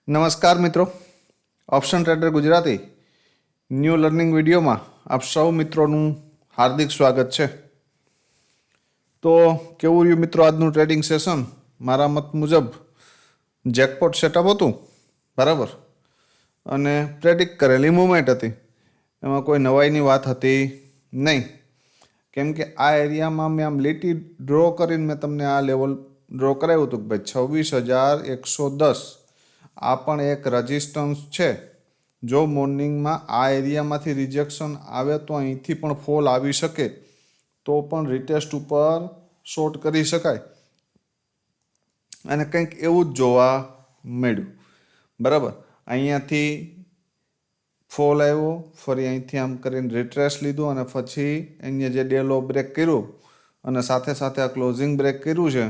નમસ્કાર મિત્રો, option trader Gujarati new learning વિડીયોમાં આપ સૌ મિત્રોનું હાર્દિક સ્વાગત છે. તો કેવું રહ્યું મિત્રો આજનું ટ્રેડિંગ સેશન? મારા મત મુજબ જેકપોટ સેટઅપ હતું, બરાબર, અને પ્રેડિક્ટ કરેલી મુવમેન્ટ હતી. એમાં કોઈ નવાઈની વાત હતી નહીં, કેમ કે આ એરિયામાં મેં આમ લીટી ડ્રો કરીને મેં તમને આ લેવલ ડ્રો કરાવ્યું હતું કે ભાઈ 26,110 આ પણ એક રેઝિસ્ટન્સ છે. જો મોર્નિંગમાં આ એરિયામાંથી રિજેક્શન આવે તો અહીંથી પણ ફોલ આવી શકે, તો પણ રિટેસ્ટ ઉપર શોર્ટ કરી શકાય, અને કંઈક એવું જ જોવા મળ્યું, બરાબર. અહીંયાથી ફોલ આવ્યો, ફરી અહીંથી આમ કરીને રિટ્રેસ લીધું, અને પછી અહીંયા જે ડે લો બ્રેક કર્યું અને સાથે સાથે આ ક્લોઝિંગ બ્રેક કર્યું છે.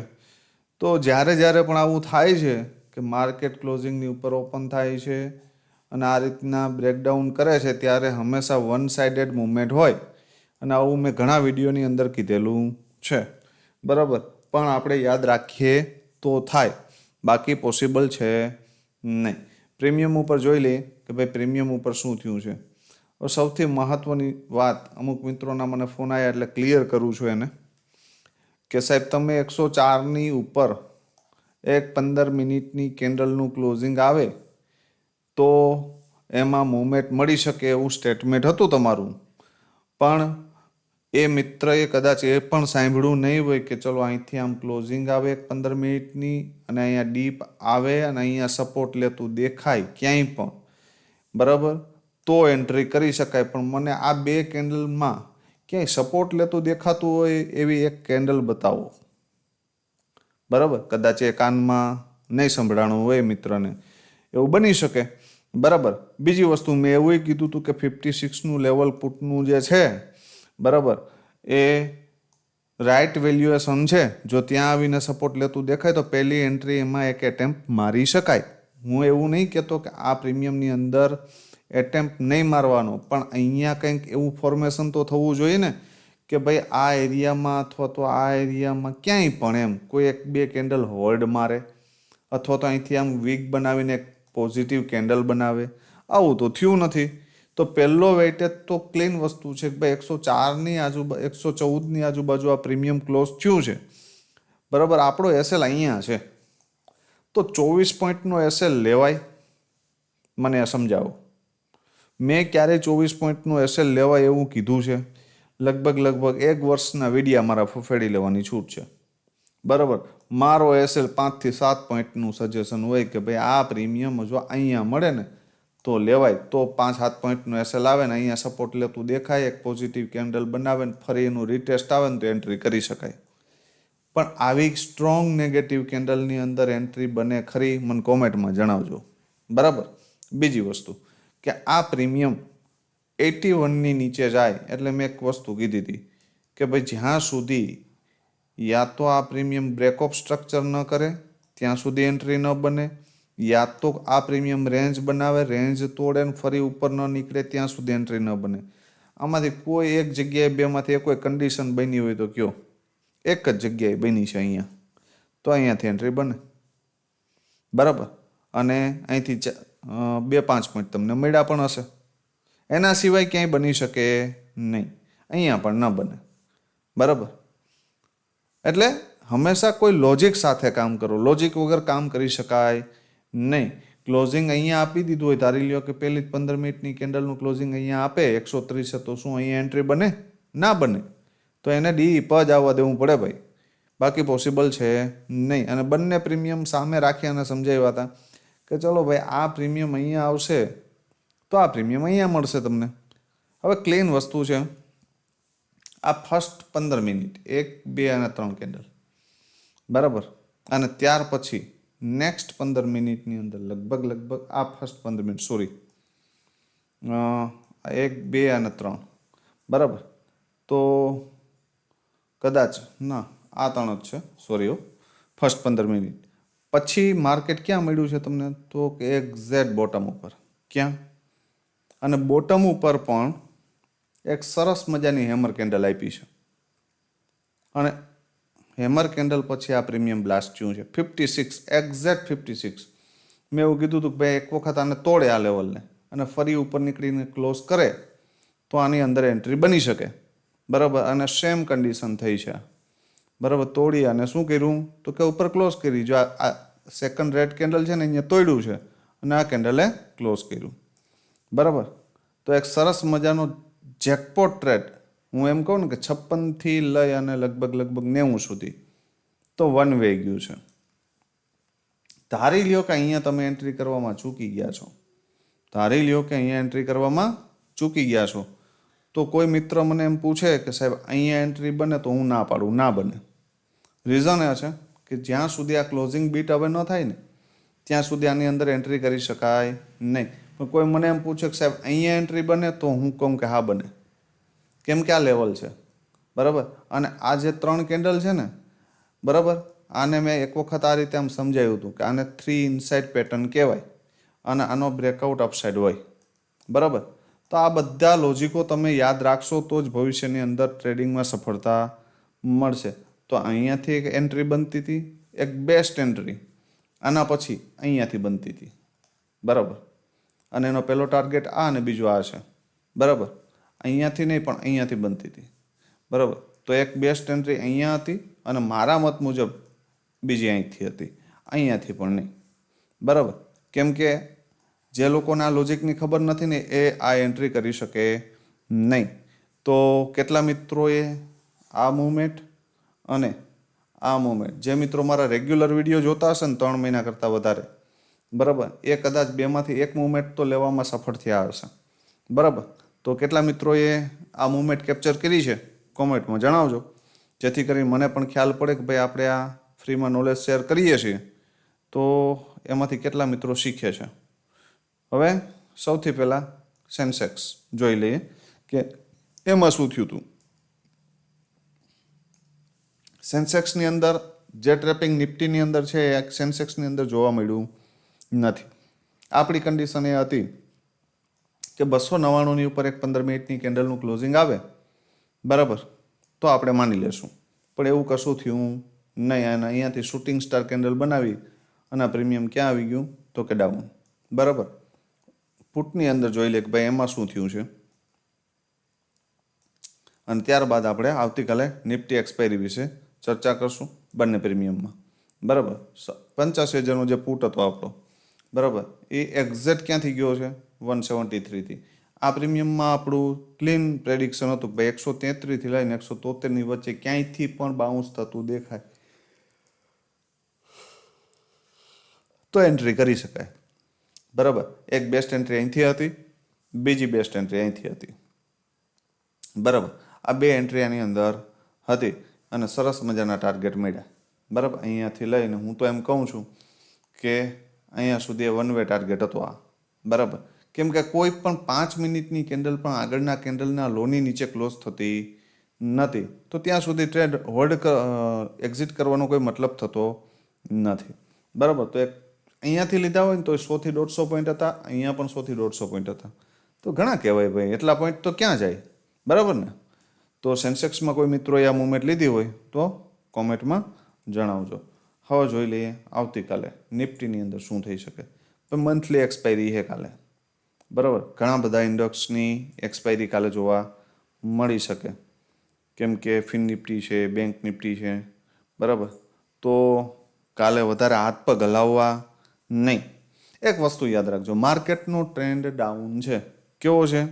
તો જ્યારે પણ આવું થાય છે કે માર્કેટ ક્લોઝિંગની ઉપર ઓપન થાય છે અને આ રીતના બ્રેકડાઉન કરે છે, ત્યારે હંમેશા વન સાઇડેડ મૂવમેન્ટ હોય, અને આવું મેં ઘણા વિડીયોની અંદર કીધેલું છે, બરાબર. પણ આપણે યાદ રાખીએ તો થાય, બાકી પોસિબલ છે નહીં. પ્રીમિયમ ઉપર જોઈ લઈએ કે ભાઈ પ્રીમિયમ ઉપર શું થયું છે. સૌથી મહત્ત્વની વાત, અમુક મિત્રોના મને ફોન આવ્યા એટલે ક્લિયર કરું છું એને, કે સાહેબ તમે 104ની ઉપર એક 15 મિનિટની કેન્ડલનું ક્લોઝિંગ આવે તો એમાં મૂવમેન્ટ મળી શકે એવું સ્ટેટમેન્ટ હતું તમારું, પણ એ મિત્રએ કદાચ એ પણ સાંભળ્યું નહીં હોય કે ચલો અહીંથી આમ ક્લોઝિંગ આવે 15 મિનિટની, અને અહીંયા ડીપ આવે અને અહીંયા સપોર્ટ લેતું દેખાય ક્યાંય પણ, બરાબર, તો એન્ટ્રી કરી શકાય. પણ મને આ બે કેન્ડલમાં ક્યાંય સપોર્ટ લેતું દેખાતું હોય એવી એક કેન્ડલ બતાવો, બરાબર. કદાચ એ કાનમાં નહીં સંભળાણું હોય મિત્રને, એવું બની શકે, બરાબર. બીજી વસ્તુ મેં એવું કીધું હતું કે 56નું લેવલ પુટનું જે છે, બરાબર, એ રાઇટ વેલ્યુએશન છે. જો ત્યાં આવીને સપોર્ટ લેતું દેખાય તો પહેલી એન્ટ્રી એમાં એક એટેમ્પ્ટ મારી શકાય. હું એવું નહીં કહેતો કે આ પ્રીમિયમની અંદર એટેમ્પ્ટ નહીં મારવાનો, પણ અહીંયા કંઈક એવું ફોર્મેશન તો થવું જોઈએ ને કે ભાઈ આ એરિયામાં અથવા તો આ એરિયામાં ક્યાંય પણ એમ કોઈ એક બે કેન્ડલ હોલ્ડ મારે, અથવા તો અહીંથી આમ વીક બનાવીને એક પોઝિટિવ કેન્ડલ બનાવે. આવું તો થયું નથી. તો પહેલો વેઇટેજ તો ક્લીન વસ્તુ છે કે ભાઈ 104ની આજુબાજુ 114ની આજુબાજુ આ પ્રીમિયમ ક્લોઝ થયું છે, બરાબર. આપણો એસએલ અહીંયા છે, તો 24 પોઈન્ટનો એસએલ લેવાય? મને સમજાવો. મેં ક્યારે 24 પોઈન્ટનું એસએલ લેવાય એવું કીધું છે? લગભગ 1 વર્ષના વિડીયા મારા ફફેડી લેવાની છૂટ છે, બરાબર. મારો એસએલ 5 થી 7 પોઈન્ટનું સજેશન હોય કે ભાઈ આ પ્રીમિયમ જો અહીંયા મળે ને તો લેવાય. તો 5-7 પોઈન્ટનું એસએલ આવે ને અહીંયા સપોર્ટ લેતું દેખાય, એક પોઝિટિવ કેન્ડલ બનાવે ને ફરી એનું રિટેસ્ટ આવે ને તો એન્ટ્રી કરી શકાય. પણ આવી સ્ટ્રોંગ નેગેટિવ કેન્ડલની અંદર એન્ટ્રી બને ખરી? મને કોમેન્ટમાં જણાવજો, બરાબર. બીજી વસ્તુ કે આ પ્રીમિયમ 81ની નીચે જાય એટલે મેં એક વસ્તુ કીધી હતી કે ભાઈ જ્યાં સુધી યા તો આ પ્રીમિયમ બ્રેકઓફ સ્ટ્રક્ચર ન કરે ત્યાં સુધી એન્ટ્રી ન બને, યા તો આ પ્રીમિયમ રેન્જ બનાવે, રેન્જ તોડે ને ફરી ઉપર ન નીકળે ત્યાં સુધી એન્ટ્રી ન બને. આમાંથી કોઈ એક જગ્યાએ બેમાંથી એક કોઈ કન્ડિશન બની હોય તો કયો? એક જ જગ્યાએ બની છે અહીંયા, તો અહીંયાથી એન્ટ્રી બને, બરાબર. અને અહીંથી 2-5 પોઈન્ટ તમને મળ્યા પણ હશે. એના સિવાય ક્યાંય બની શકે નહીં, અહીંયા પણ ન બને, બરાબર. એટલે હંમેશા કોઈ લોજિક સાથે કામ કરો, લોજિક વગર કામ કરી શકાય નહીં. ક્લોઝિંગ અહીંયા આપી દીધું હોય, ધારી લ્યો કે પહેલી 15 મિનિટની કેન્ડલનું ક્લોઝિંગ અહીંયા આપે 130 છે, તો શું અહીંયા એન્ટ્રી બને? ના બને. તો એને ડીપ જ આવવા દેવું પડે ભાઈ, બાકી પોસિબલ છે નહીં. અને બંને પ્રીમિયમ સામે રાખી અને સમજાવ્યા હતા કે ચલો ભાઈ આ પ્રીમિયમ અહીંયા આવશે તો આ પ્રીમિયમ અહીંયા મળશે તમને. હવે ક્લીન વસ્તુ છે, આ ફર્સ્ટ 15 મિનિટ 1, 2 અને 3 કેન્ડલ, બરાબર. અને ત્યાર પછી નેક્સ્ટ 15 મિનિટની અંદર લગભગ આ ફર્સ્ટ 15 મિનિટ 1, 2 અને 3, બરાબર. તો કદાચ ના આ 3 જ છે, ફર્સ્ટ 15 મિનિટ પછી માર્કેટ ક્યાં મળ્યું છે તમને? તો એક્ઝેક્ટ બોટમ ઉપર. ક્યાં? અને બોટમ ઉપર પણ એક સરસ મજાની હેમર કેન્ડલ આપી છે, અને હેમર કેન્ડલ પછી આ પ્રીમિયમ બ્લાસ્ટ થયું છે 56, એક્ઝેક્ટ 56. મેં એવું કીધું હતું કે ભાઈ એક વખત આને તોડે આ લેવલને અને ફરી ઉપર નીકળીને ક્લોઝ કરે તો આની અંદર એન્ટ્રી બની શકે, બરાબર. અને સેમ કન્ડિશન થઈ છે, બરાબર. તોડી અને શું કર્યું તો કે ઉપર ક્લોઝ કરી. જો આ સેકન્ડ રેડ કેન્ડલ છે ને અહીંયા તોડ્યું છે અને આ કેન્ડલે ક્લોઝ કર્યું, બરાબર. તો એક સરસ મજાનો જેકપોટ ટ્રેડ, હું એમ કહું ને કે 56થી લઈ અને લગભગ 90 સુધી તો વન વે ગયું છે. ધારી લ્યો કે અહીંયા તમે એન્ટ્રી કરવામાં ચૂકી ગયા છો, ધારી લ્યો કે અહીંયા એન્ટ્રી કરવામાં ચૂકી ગયા છો, તો કોઈ મિત્ર મને એમ પૂછે કે સાહેબ અહીંયા એન્ટ્રી બને, તો હું ના પાડું, ના બને. રીઝન એ છે કે જ્યાં સુધી આ ક્લોઝિંગ બીટ હવે ન થાય ને ત્યાં સુધી આની અંદર એન્ટ્રી કરી શકાય નહીં. પણ કોઈ મને એમ પૂછે કે સાહેબ અહીંયા એન્ટ્રી બને, તો હું કહું કે હા બને, કેમ કે આ લેવલ છે, બરાબર. અને આ જે 3 કેન્ડલ છે ને, બરાબર, આને મેં એક વખત આ રીતે આમ સમજાવ્યું હતું કે આને 3 ઇનસાઇડ પેટર્ન કહેવાય અને આનો બ્રેકઆઉટ અપસાઇડ હોય, બરાબર. તો આ બધા લોજિકો તમે યાદ રાખશો તો જ ભવિષ્યની અંદર ટ્રેડિંગમાં સફળતા મળશે. તો અહીંયાથી એક એન્ટ્રી બનતી હતી, એક બેસ્ટ એન્ટ્રી આના પછી અહીંયાથી બનતી હતી, બરાબર. અને એનો પહેલો ટાર્ગેટ આ અને બીજો આ છે, બરાબર. અહીંયાથી નહીં પણ અહીંયાથી બનતી હતી, બરાબર. તો એક બેસ્ટ એન્ટ્રી અહીંયા હતી અને મારા મત મુજબ બીજી અહીંથી હતી, અહીંયાથી પણ નહીં, બરાબર. કેમ કે જે લોકોને આ લોજિકની ખબર નથી ને એ આ એન્ટ્રી કરી શકે નહીં. તો કેટલા મિત્રોએ આ મૂવમેન્ટ અને આ મૂવમેન્ટ, જે મિત્રો મારા રેગ્યુલર વિડીયો જોતા હશે ને 3 મહિના કરતાં વધારે, બરાબર, એ કદાચ બેમાંથી એક મૂવમેન્ટ તો લેવામાં સફળ થયા હશે, બરાબર. તો કેટલા મિત્રોએ આ મૂવમેન્ટ કેપ્ચર કરી છે કોમેન્ટમાં જણાવજો, જેથી કરી મને પણ ખ્યાલ પડે કે ભાઈ આપણે આ ફ્રીમાં નોલેજ શેર કરીએ છીએ તો એમાંથી કેટલા મિત્રો શીખે છે. હવે સૌથી પહેલાં સેન્સેક્સ જોઈ લઈએ કે એમાં શું થયું હતું. સેન્સેક્સની અંદર જે ટ્રેપિંગ નિફ્ટીની અંદર છે એ સેન્સેક્સની અંદર જોવા મળ્યું નથી. આપણી કન્ડિશન એ હતી કે 299ની ઉપર એક 15 મિનિટની કેન્ડલનું ક્લોઝિંગ આવે, બરાબર, તો આપણે માની લેશું. પણ એવું કશું થયું નહીં અને અહીંયાથી શૂટિંગ સ્ટાર કેન્ડલ બનાવી અને આ પ્રીમિયમ ક્યાં આવી ગયું તો કે ડાઉન, બરાબર. પુટની અંદર જોઈ લે કે ભાઈ એમાં શું થયું છે અને ત્યારબાદ આપણે આવતીકાલે નિફ્ટી એક્સપાયરી વિશે ચર્ચા કરશું બંને પ્રીમિયમમાં, બરાબર. 85,000નો જે પુટ હતો આપણો, બરાબર, એ એક્ઝેક્ટ ક્યાંથી ગયો છે 173થી. આ પ્રીમિયમમાં આપણું ક્લીન પ્રેડિક્શન હતું ભાઈ 133થી લઈને 173ની વચ્ચે ક્યાંયથી પણ બાઉન્સ થતું દેખાય તો એન્ટ્રી કરી શકાય, બરાબર. એક બેસ્ટ એન્ટ્રી અહીંથી હતી, બીજી બેસ્ટ એન્ટ્રી અહીંથી હતી, બરાબર. આ બે એન્ટ્રી આની અંદર હતી અને સરસ મજાના ટાર્ગેટ મળ્યા, બરાબર. અહીંયાથી લઈને હું તો એમ કહું છું કે અહીંયા સુધી વન વે ટાર્ગેટ હતો આ, બરાબર. કેમ કે કોઈ પણ 5 મિનિટની કેન્ડલ પણ આગળના કેન્ડલના લોની નીચે ક્લોઝ થતી નથી, તો ત્યાં સુધી ટ્રેડ હોલ્ડ એક્ઝિટ કરવાનો કોઈ મતલબ થતો નથી, બરાબર. તો એક અહીંયાથી લીધા હોય ને તો 100થી 150 પોઈન્ટ હતા, અહીંયા પણ 100થી 150 પોઈન્ટ હતા, તો ઘણા કહેવાય ભાઈ, એટલા પોઈન્ટ તો ક્યાં જાય, બરાબર ને. તો સેન્સેક્સમાં કોઈ મિત્રોએ આ મુવમેન્ટ લીધી હોય તો કોમેન્ટમાં જણાવજો. હવે જોઈ લઈએ આવતીકાલે નિફ્ટીની અંદર શું થઈ શકે. પણ મંથલી એક્સપાયરી છે કાલે, બરાબર. ઘણા બધા ઇન્ડેક્સની એક્સપાયરી કાલે જોવા મળી શકે, કેમ કે ફિન નિફ્ટી છે, બેંક નિફ્ટી છે, બરાબર. તો કાલે વધારે હાથ પગ હલાવવા નહીં. એક વસ્તુ યાદ રાખજો, માર્કેટનો ટ્રેન્ડ ડાઉન છે. કેવો છે?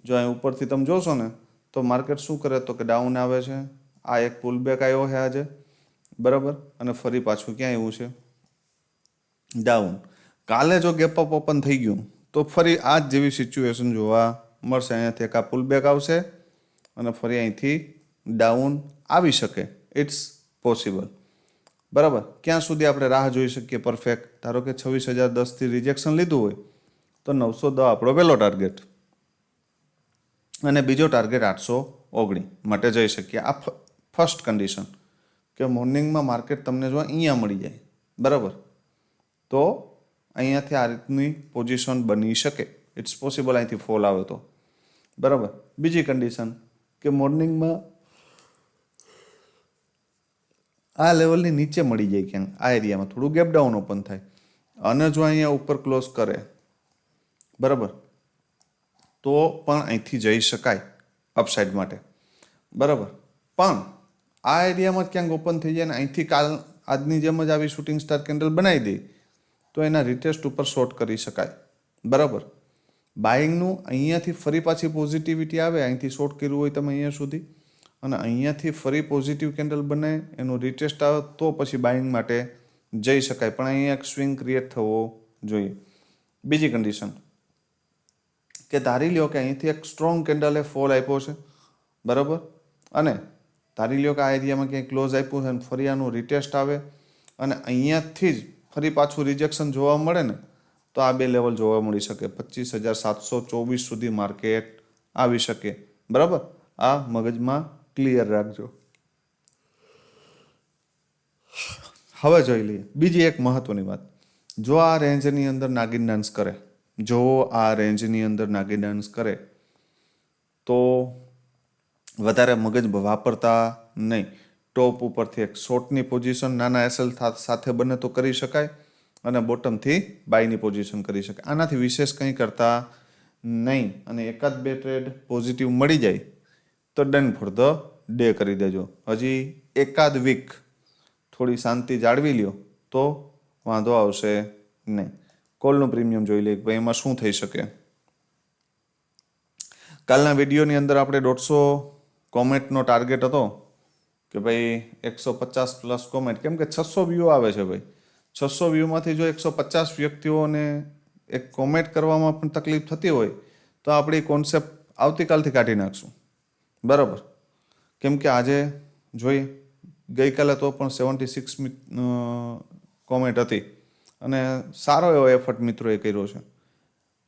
જો અહીં ઉપરથી તમે જોશો ને તો માર્કેટ શું કરે તો કે ડાઉન આવે છે. આ એક પુલબેક આવ્યો છે આજે, બરાબર, અને ફરી પાછું ક્યાં આવ્યું છે? ડાઉન. કાલે જો ગેપ અપ ઓપન થઈ ગયું તો ફરી આ જ જેવી સિચ્યુએશન જોવા મળશે. અહીંયાથી એક આ પુલબેક આવશે અને ફરી અહીંથી ડાઉન આવી શકે, ઇટ્સ પોસિબલ, બરાબર. ક્યાં સુધી આપણે રાહ જોઈ શકીએ પરફેક્ટ? ધારો કે 26,010થી રિજેક્શન લીધું હોય તો 910 આપણો પહેલો ટાર્ગેટ અને બીજો ટાર્ગેટ 819 માટે જઈ શકીએ. આ ફર્સ્ટ કન્ડિશન કે મોર્નિંગમાં માર્કેટ તમને જો અહીંયા મળી જાય, બરાબર, તો અહીંયાથી આ રીતની પોઝિશન બની શકે, ઇટ્સ પોસિબલ અહીંથી ફોલ આવે તો, બરાબર. બીજી કન્ડિશન કે મોર્નિંગમાં આ લેવલની નીચે મળી જાય ક્યાંક, આ એરિયામાં થોડું ગેપ ડાઉન ઓપન થાય અને જો અહીંયા ઉપર ક્લોઝ કરે, બરાબર, તો પણ અહીંથી જઈ શકાય અપસાઇડ માટે, બરાબર. પણ આ એરિયામાં જ ક્યાંક ઓપન થઈ જાય ને અહીંથી આજની જેમ જ આવી શૂટિંગ સ્ટાર કેન્ડલ બનાવી દે તો એના રિટેસ્ટ ઉપર શોર્ટ કરી શકાય, બરાબર. બાઇંગનું અહીંયાથી ફરી પાછી પોઝિટિવિટી આવે, અહીંથી શોર્ટ કર્યું હોય તમે અહીંયા સુધી, અને અહીંયાથી ફરી પોઝિટિવ કેન્ડલ બને, એનું રિટેસ્ટ આવે તો પછી બાઇંગ માટે જઈ શકાય. પણ અહીંયા એક સ્વિંગ ક્રિએટ થવો જોઈએ. બીજી કન્ડિશન કે ધારી લ્યો કે અહીંથી એક સ્ટ્રોંગ કેન્ડલે ફોલ આપ્યો છે, બરાબર, અને ધારી લ્યો કે આ એરિયામાં ક્યાંય ક્લોઝ આપ્યું છે અને ફરી આનું રિટેસ્ટ આવે અને અહીંયાથી જ ફરી પાછું રિજેક્શન જોવા મળે ને, તો આ બે લેવલ જોવા મળી શકે. 25,724 સુધી માર્કેટ આવી શકે, બરાબર. આ મગજમાં ક્લિયર રાખજો. હવે જોઈ લઈએ બીજી એક મહત્વની વાત. જો આ રેન્જની અંદર નાગિન ડાન્સ કરે, તો વધારે મગજ વાપરતા નહીં. ટોપ ઉપરથી એક શોર્ટની પોઝિશન નાના એસએલ સાથે બને તો કરી શકાય, અને બોટમથી બાયની પોઝિશન કરી શકાય. આનાથી વિશેષ કંઈ કરતા નહીં. અને એકાદ બે ટ્રેડ પોઝિટિવ મળી જાય તો ડન ફોર ધ ડે કરી દેજો. હજી એકાદ વીક થોડી શાંતિ જાળવી લ્યો તો વાંધો આવશે નહીં. કોલનું પ્રીમિયમ જોઈ લઈએ ભાઈ એમાં શું થઈ શકે. કાલના વિડીયોની અંદર આપણે 150 કોમેન્ટનો ટાર્ગેટ હતો કે ભાઈ 150+ કોમેન્ટ, કેમ કે 600 વ્યૂ આવે છે ભાઈ. 600 વ્યૂમાંથી જો 150 વ્યક્તિઓને એક કોમેન્ટ કરવામાં પણ તકલીફ થતી હોય તો આપણી કોન્સેપ્ટ આવતીકાલથી કાઢી નાખશું, બરાબર. કેમ કે આજે જોઈએ ગઈકાલે તો પણ 76 કોમેન્ટ હતી અને સારો એવો એફર્ટ મિત્રોએ કર્યો છે,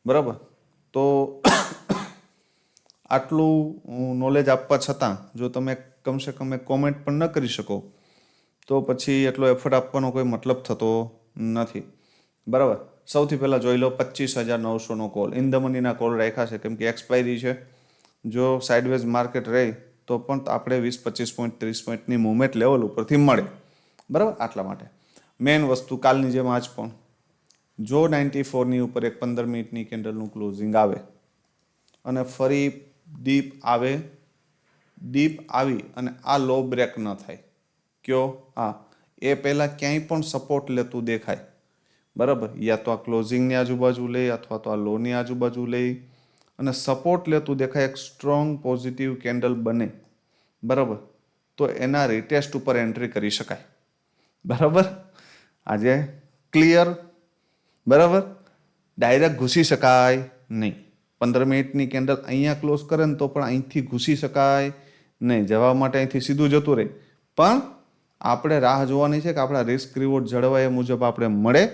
બરાબર. તો આટલું નોલેજ આપવા છતાં જો તમે કમસે કમ એક કોમેન્ટ પણ ન કરી શકો તો પછી એટલો એફર્ટ આપવાનો કોઈ મતલબ થતો નથી, બરાબર. સૌથી પહેલાં જોઈ લો 25,900નો કોલ. ઇન ધ મનીના કોલ રાખ્યા છે કેમ કે એક્સપાયરી છે. જો સાઇડવેઝ માર્કેટ રહે તો પણ આપણે 20-25 પોઈન્ટ 30 પોઈન્ટની મૂવમેન્ટ લેવલ ઉપરથી મળે, બરાબર. આટલા માટે મેઇન વસ્તુ કાલની જેમ આજ પણ જો 94ની ઉપર એક 15 મિનિટની કેન્ડલનું ક્લોઝિંગ આવે અને ફરી ડીપ આવી અને આ લો બ્રેક ન થાય, કયો હા, એ પહેલાં ક્યાંય પણ સપોર્ટ લેતું દેખાય, બરાબર. યા તો આ ક્લોઝિંગની આજુબાજુ લે અથવા તો આ લોની આજુબાજુ લે અને સપોર્ટ લેતું દેખાય, એક સ્ટ્રોંગ પોઝિટિવ કેન્ડલ બને, બરાબર, તો એના રિટેસ્ટ ઉપર એન્ટ્રી કરી શકાય, બરાબર. આજે ક્લિયર, બરાબર. ડાયરેક્ટ ઘૂસી શકાય નહીં. 15 મિનિટની કેન્ડલ અહીંયા ક્લોઝ કરે ને તો પણ અહીંથી ઘૂસી શકાય નહીં. જવા માટે અહીંથી સીધું જતું રહે. પણ આપણે રાહ જોવાની છે કે આપણા રિસ્ક રિવોર્ડ જળવાય એ મુજબ આપણે મળે.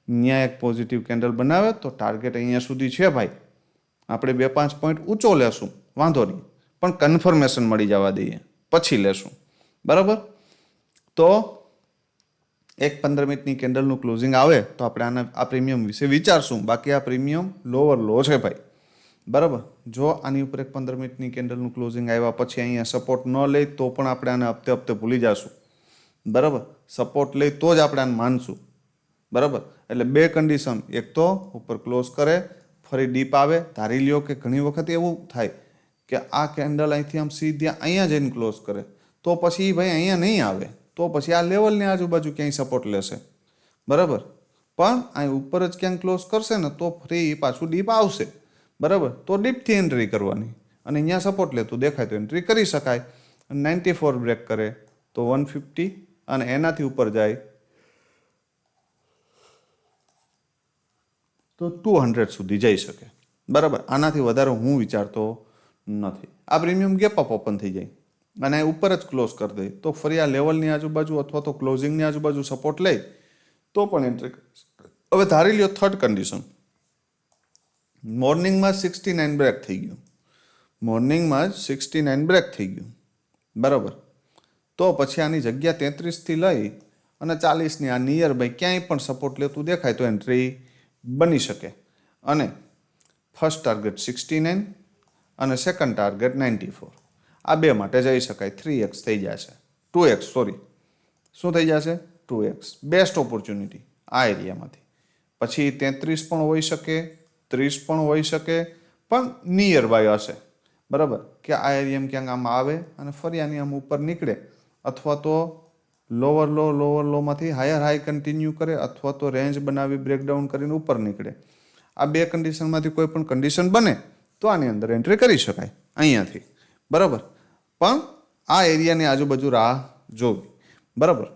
ત્યાં એક પોઝિટિવ કેન્ડલ બનાવે તો ટાર્ગેટ અહીંયા સુધી છે ભાઈ, આપણે 2-5 પોઈન્ટ ઊંચો લેશું, વાંધો નહીં, પણ કન્ફર્મેશન મળી જવા દઈએ પછી લેશું, બરાબર. તો એક 15 મિનિટની કેન્ડલનું ક્લોઝિંગ આવે તો આપણે આ પ્રીમિયમ વિશે વિચારશું. બાકી આ પ્રીમિયમ લોઅર લો છે ભાઈ, બરાબર. જો આની ઉપર એક 15 મિનિટની કેન્ડલનું ક્લોઝિંગ આવ્યા પછી અહીંયા સપોર્ટ ન લે તો પણ આપણે આને હપ્તે ભૂલી જશું, બરાબર. સપોર્ટ લે તો જ આપણે આને માનશું, બરાબર. એટલે બે કન્ડિશન, એક તો ઉપર ક્લોઝ કરે ફરી ડીપ આવે. ધારી લ્યો કે ઘણી વખત એવું થાય કે આ કેન્ડલ અહીંથી આમ સીધી અહીંયા જઈને ક્લોઝ કરે તો પછી ભાઈ અહીંયા નહીં આવે, તો પછી આ લેવલની આજુબાજુ ક્યાંય સપોર્ટ લેશે, બરાબર. પણ અહીં ઉપર જ ક્યાંક ક્લોઝ કરશે ને તો ફરી પાછું ડીપ આવશે, બરાબર. તો ડીપથી એન્ટ્રી કરવાની અને અહીંયા સપોર્ટ લેતું દેખાય તો એન્ટ્રી કરી શકાય. 94 બ્રેક કરે તો 150 અને એનાથી ઉપર જાય તો 200 સુધી જઈ શકે, બરાબર. આનાથી વધારે હું વિચારતો નથી. આ પ્રીમિયમ ગેપ અપ ઓપન થઈ જાય અને ઉપર જ ક્લોઝ કરી દે તો ફરી આ લેવલની આજુબાજુ અથવા તો ક્લોઝિંગની આજુબાજુ સપોર્ટ લે તો પણ એન્ટ્રી. હવે ધારી લ્યો થર્ડ કન્ડિશન, મોર્નિંગમાં 69 બ્રેક થઈ ગયું, બરાબર. તો પછી આની જગ્યા 33થી લઈ અને 40ની આ નિયર બાય ક્યાંય પણ સપોર્ટ લેતું દેખાય તો એન્ટ્રી બની શકે. અને ફર્સ્ટ ટાર્ગેટ 69 અને સેકન્ડ ટાર્ગેટ 94, આ બે માટે જઈ શકાય. 3x થઈ જશે, 2x સોરી, શું થઈ જશે 2x. બેસ્ટ ઓપોર્ચ્યુનિટી આ એરિયામાંથી. પછી 33 પણ હોઈ શકે, 30 પણ હોઈ શકે, પણ નિયર બાય હશે, બરાબર, કે આ એરિયામાં ક્યાંક આમ આવે અને ફરી આની આમ ઉપર નીકળે, અથવા તો લોવર લોમાંથી હાયર હાઈ કન્ટિન્યુ કરે, અથવા તો રેન્જ બનાવી બ્રેકડાઉન કરીને ઉપર નીકળે. આ બે કન્ડિશનમાંથી કોઈ પણ કન્ડિશન બને તો આની અંદર એન્ટ્રી કરી શકાય અહીંયાથી, બરાબર. પણ આ એરિયાની આજુબાજુ રાહ જોવી, બરાબર.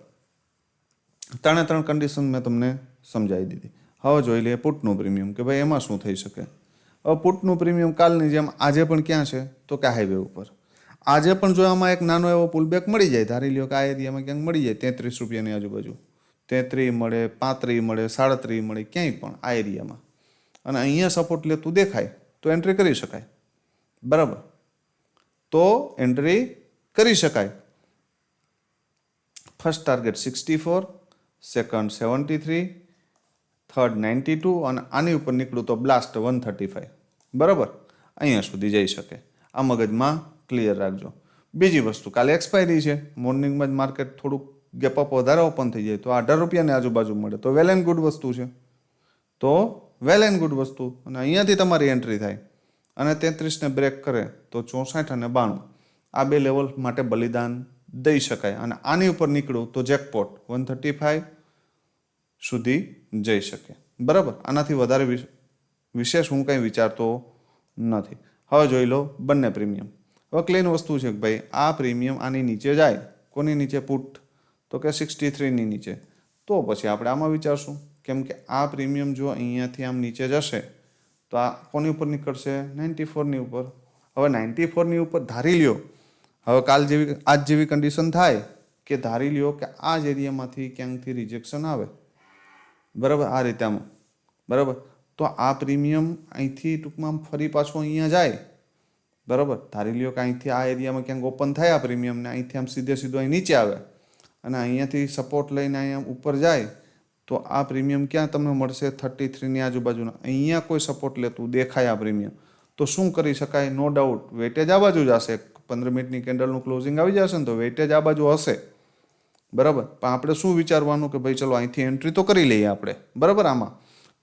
ત્રણે ત્રણ કન્ડિશન મેં તમને સમજાવી દીધી. હવે જોઈ લઈએ પુટનું પ્રીમિયમ, કે ભાઈ એમાં શું થઈ શકે. હવે પુટનું પ્રીમિયમ કાલની જેમ આજે પણ ક્યાં છે, તો કે હાઈવે ઉપર. આજે પણ જો આમાં એક નાનો એવો પુલબેક મળી જાય, ધારી લ્યો કે આ એરિયામાં ક્યાંક મળી જાય 33 રૂપિયાની આજુબાજુ, 33 મળે, 35 મળે, 37 મળે, ક્યાંય પણ આ એરિયામાં, અને અહીંયા સપોર્ટ લેતું દેખાય તો એન્ટ્રી કરી શકાય, બરાબર. તો એન્ટ્રી કરી શકાય. ફર્સ્ટ ટાર્ગેટ 64, સેકન્ડ 73, થર્ડ 92, અને આની ઉપર નીકળું તો બ્લાસ્ટ 135, બરાબર. અહીંયા સુધી જઈ શકે. આ મગજમાં ક્લિયર રાખજો. બીજી વસ્તુ, કાલે એક્સપાયરી છે, મોર્નિંગમાં જ માર્કેટ થોડુંક ગેપ અપ વધારે ઓપન થઈ જાય તો 18 રૂપિયાની આજુબાજુ મળે તો વેલ એન્ડ ગુડ વસ્તુ છે. તો વેલ એન્ડ ગુડ વસ્તુ, અને અહીંયાથી તમારી એન્ટ્રી થાય અને 33ને બ્રેક કરે તો 64 અને 92, આ બે લેવલ માટે બલિદાન દઈ શકાય. અને આની ઉપર નીકળું તો જેકપોટ 135 સુધી જઈ શકે, બરાબર. આનાથી વધારે વિશેષ હું કંઈ વિચારતો નથી. હવે જોઈ લો બંને પ્રીમિયમ. હવે ક્લીન વસ્તુ છે કે ભાઈ આ પ્રીમિયમ આની નીચે જાય, કોની નીચે? પુટ, તો કે 63ની નીચે, તો પછી આપણે આમાં વિચારશું. કેમ કે આ પ્રીમિયમ જો અહીંયાથી આમ નીચે જશે તો આ કોની ઉપર નીકળશે? 94ની ઉપર. હવે 94ની ઉપર ધારી લ્યો, હવે આજ જેવી કન્ડિશન થાય કે ધારી લ્યો કે આ જ એરિયામાંથી ક્યાંકથી રિજેક્શન આવે, બરાબર, આ રીતે આમાં, બરાબર. તો આ પ્રીમિયમ અહીંથી ટૂંકમાં ફરી પાછો અહીંયા જાય, બરાબર. ધારી લ્યો કે અહીંથી આ એરિયામાં ક્યાંક ઓપન થાય આ પ્રીમિયમને, અહીંથી આમ સીધો અહીં નીચે આવે અને અહીંયાથી સપોર્ટ લઈને અહીંયા ઉપર જાય તો આ પ્રીમિયમ ક્યાં તમને મળશે? 33ની આજુબાજુના. અહીંયા કોઈ સપોર્ટ લેતું દેખાય આ પ્રીમિયમ તો શું કરી શકાય? નો ડાઉટ વેટેજ આ બાજુ જ હશે. 15 મિનિટની કેન્ડલનું ક્લોઝિંગ આવી જશે ને તો વેટેજ આ બાજુ હશે, બરાબર. પણ આપણે શું વિચારવાનું કે ભાઈ ચલો અહીંથી એન્ટ્રી તો કરી લઈએ આપણે, બરાબર. આમાં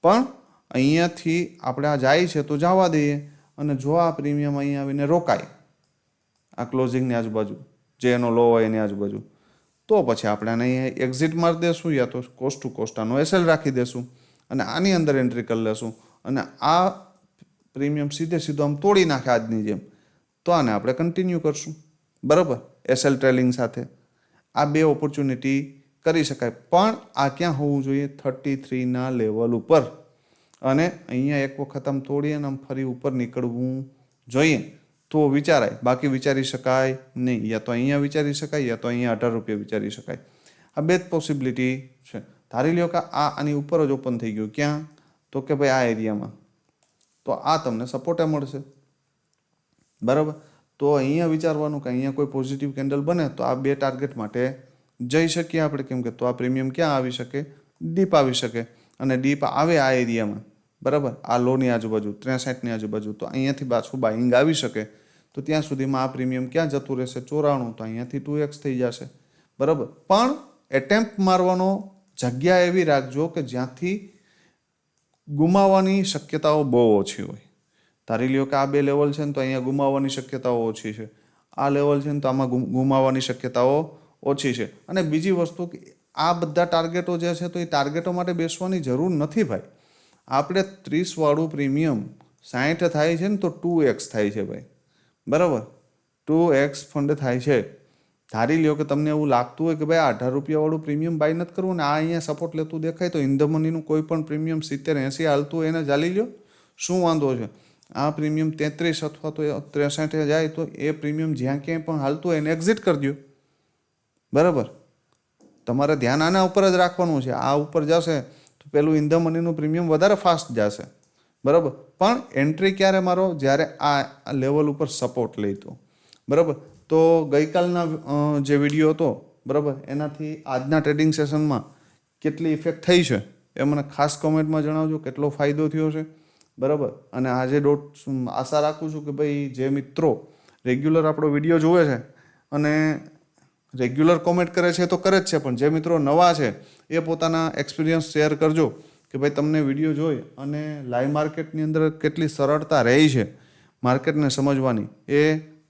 પણ અહીંયાથી આપણે આ જાય છે તો જવા દઈએ, અને જો આ પ્રીમિયમ અહીંયા આવીને રોકાય આ ક્લોઝિંગની આજુબાજુ, જે એનો લો હોય એની આજુબાજુ, તો પછી આપણે આને અહીંયા એક્ઝિટ મારી દેશું, યા તો કોસ્ટ ટુ કોસ્ટ આનો એસએલ રાખી દેશું અને આની અંદર એન્ટ્રી કરી લેશું. અને આ પ્રીમિયમ સીધો આમ તોડી નાખે આજની જેમ, તો આને આપણે કન્ટિન્યુ કરશું, બરાબર, એસએલ ટ્રેલિંગ સાથે. આ બે ઓપોર્ચ્યુનિટી કરી શકાય. પણ આ ક્યાં હોવું જોઈએ? 33ના લેવલ ઉપર. અને અહીંયા એક વખત આમ તોડીએ અને આમ ફરી ઉપર નીકળવું જોઈએ તો વિચારાય, બાકી વિચારી શકાય નહીં. યા તો અહીંયા વિચારી શકાય, યા તો અહીંયા 18 રૂપિયા વિચારી શકાય. આ બે જ પોસિબિલિટી છે. ધારી લ્યો કે આ આની ઉપર જ ઓપન થઈ ગયું, ક્યાં? તો કે ભાઈ આ એરિયામાં, તો આ તમને સપોર્ટે મળશે, બરાબર. તો અહીંયા વિચારવાનું કે અહીંયા કોઈ પોઝિટિવ કેન્ડલ બને તો આ બે ટાર્ગેટ માટે જઈ શકીએ આપણે. કેમ કે તો આ પ્રીમિયમ ક્યાં આવી શકે? ડીપ આવી શકે. અને ડીપ આવે આ એરિયામાં, બરાબર, આ લોની આજુબાજુ 63ની આજુબાજુ, તો અહીંયાથી પાછું બાઇંગ આવી શકે. તો ત્યાં સુધીમાં આ પ્રીમિયમ ક્યાં જતું રહેશે? 94, તો અહીંયાથી 2x થઈ જશે, બરાબર. પણ એટેમ્પ્ટ મારવાનો જગ્યા એવી રાખજો કે જ્યાંથી ગુમાવવાની શક્યતાઓ બહુ ઓછી હોય. ધારી લ્યો કે આ બે લેવલ છે ને તો અહીંયા ગુમાવવાની શક્યતાઓ ઓછી છે, આ લેવલ છે ને તો આમાં ગુમાવવાની શક્યતાઓ ઓછી છે. અને બીજી વસ્તુ કે આ બધા ટાર્ગેટો જે છે તો એ ટાર્ગેટો માટે બેસવાની જરૂર નથી ભાઈ. આપણે 30 વાળું પ્રીમિયમ 60 થાય છે ને તો 2x થાય છે ભાઈ, બરાબર, 2x ફંડ થાય છે. ધારી લ્યો કે તમને એવું લાગતું હોય કે ભાઈ 18 રૂપિયા વાળું પ્રીમિયમ બાય નથી કરવું ને આ અહીંયા સપોર્ટ લેતું દેખાય તો ઇન ધ મનીનું કોઈ પણ પ્રીમિયમ 70-80 હાલતું હોય એને ચાલી લ્યો, શું વાંધો છે? આ પ્રીમિયમ 33 અથવા તો 63 જાય તો એ પ્રીમિયમ જ્યાં ક્યાંય પણ હાલતું હોય એને એક્ઝિટ કરી દો, બરાબર. તમારે ધ્યાન આના ઉપર જ રાખવાનું છે. આ ઉપર જશે તો પેલું ઇન ધ મનીનું પ્રીમિયમ વધારે ફાસ્ટ જશે, બરાબર. પણ એન્ટ્રી ક્યારે મારો? જ્યારે આ લેવલ ઉપર સપોર્ટ લઈ બરાબર. તો ગઈકાલના જે વિડીયો હતો, બરાબર, એનાથી આજના ટ્રેડિંગ સેશનમાં કેટલી ઇફેક્ટ થઈ છે એ મને ખાસ કોમેન્ટમાં જણાવજો. કેટલો ફાયદો થયો છે, બરાબર. અને આજે આશા રાખું છું કે ભાઈ જે મિત્રો રેગ્યુલર આપણો વિડીયો જુએ છે અને રેગ્યુલર કોમેન્ટ કરે છે તો કરે જ છે, પણ જે મિત્રો નવા છે એ પોતાના એક્સપિરિયન્સ શેર કરજો કે ભાઈ તમને વિડીયો જોઈ અને લાઈવ માર્કેટની અંદર કેટલી સરળતા રહી છે માર્કેટને સમજવાની, એ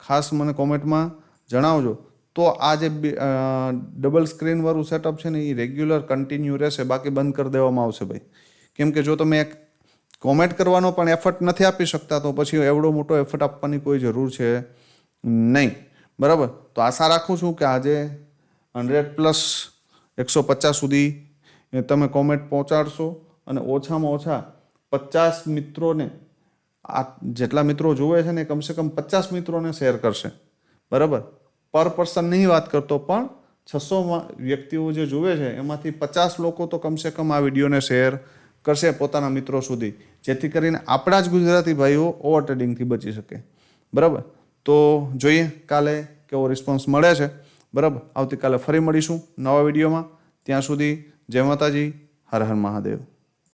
ખાસ મને કોમેન્ટમાં જણાવજો. તો આ જે ડબલ સ્ક્રીનવાળું સેટઅપ છે ને એ રેગ્યુલર કન્ટિન્યુ રહેશે, બાકી બંધ કરી દેવામાં આવશે ભાઈ. કેમ કે જો તમે એક કોમેન્ટ કરવાનો પણ એફર્ટ નથી આપી શકતા તો પછી એવડો મોટો એફર્ટ આપવાની કોઈ જરૂર છે નહીં. બરાબર, તો આશા રાખું છું કે આજે 100+ 150 સુધી તમે કોમેન્ટ પહોંચાડશો અને ઓછામાં ઓછા 50 મિત્રોને, આ જેટલા મિત્રો જોવે છે ને કમસે કમ 50 મિત્રોને શેર કરશે. બરાબર, પર પર્સન નહીં વાત કરતો, પણ 600 વ્યક્તિઓ જે જોવે છે એમાંથી 50 લોકો તો કમસે કમ આ વિડીયોને શેર કરશે પોતાના મિત્રો સુધી, જેથી કરીને આપણા જ ગુજરાતી ભાઈઓ ઓવર ટ્રેડિંગથી બચી શકે. બરાબર, તો જોઈએ કાલે કેવો રિસ્પોન્સ મળે છે. બરાબર, આવતીકાલે ફરી મળીશું નવા વિડીયોમાં. ત્યાં સુધી જય માતાજી, હર હર મહાદેવ.